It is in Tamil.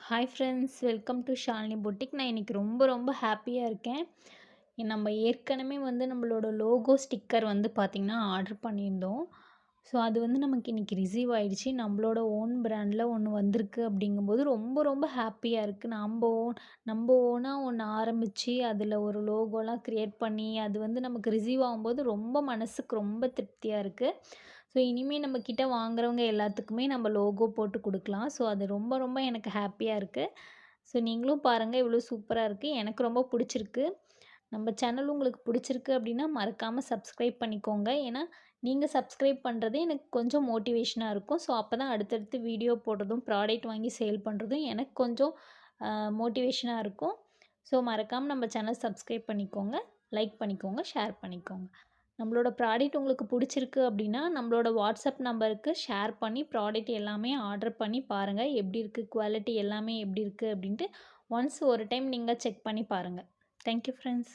Hi friends, welcome to Shalini boutique. நான் இன்னைக்கு ரொம்ப ஹாப்பியாக இருக்கேன். நம்ம ஏற்கனவே நம்மளோட லோகோ ஸ்டிக்கர் பார்த்திங்கன்னா ஆர்டர் பண்ணியிருந்தோம். ஸோ அது நமக்கு இன்றைக்கி ரிசீவ் ஆயிடுச்சு. நம்மளோட ஓன் பிராண்டில் ஒன்று வந்திருக்கு. அப்படிங்கும்போது ரொம்ப ஹாப்பியாக இருக்குது. நம்ம ஓனாக ஒன்று ஆரம்பித்து அதில் ஒரு லோகோலாம் க்ரியேட் பண்ணி அது நமக்கு ரிசீவ் ஆகும்போது ரொம்ப மனசுக்கு ரொம்ப திருப்தியாக இருக்குது. ஸோ இனிமேல் நம்மக்கிட்ட வாங்குறவங்க எல்லாத்துக்குமே நம்ம லோகோ போட்டு கொடுக்கலாம். ஸோ அது ரொம்ப எனக்கு ஹாப்பியாக இருக்குது. ஸோ நீங்களும் பாருங்கள், இவ்வளோ சூப்பராக இருக்குது. எனக்கு ரொம்ப பிடிச்சிருக்கு. நம்ம சேனல் உங்களுக்கு பிடிச்சிருக்கு அப்படின்னா மறக்காமல் சப்ஸ்கிரைப் பண்ணிக்கோங்க. ஏன்னா நீங்கள் சப்ஸ்கிரைப் பண்ணுறது எனக்கு கொஞ்சம் மோட்டிவேஷனாக இருக்கும். ஸோ அப்போ தான் அடுத்தடுத்து வீடியோ போடுறதும் ப்ராடக்ட் வாங்கி சேல் பண்ணுறதும் எனக்கு கொஞ்சம் மோட்டிவேஷனாக இருக்கும். ஸோ மறக்காமல் நம்ம சேனல் சப்ஸ்கிரைப் பண்ணிக்கோங்க, லைக் பண்ணிக்கோங்க, ஷேர் பண்ணிக்கோங்க. நம்மளோட ப்ராடக்ட் உங்களுக்கு பிடிச்சிருக்கு அப்படின்னா நம்மளோட வாட்ஸ்அப் நம்பருக்கு ஷேர் பண்ணி ப்ராடக்ட் எல்லாமே ஆர்டர் பண்ணி பாருங்கள். எப்படி இருக்குது, குவாலிட்டி எல்லாமே எப்படி இருக்குது அப்படின்ட்டு ஒன்ஸ் ஒரு டைம் நீங்கள் செக் பண்ணி பாருங்கள். Thank you friends.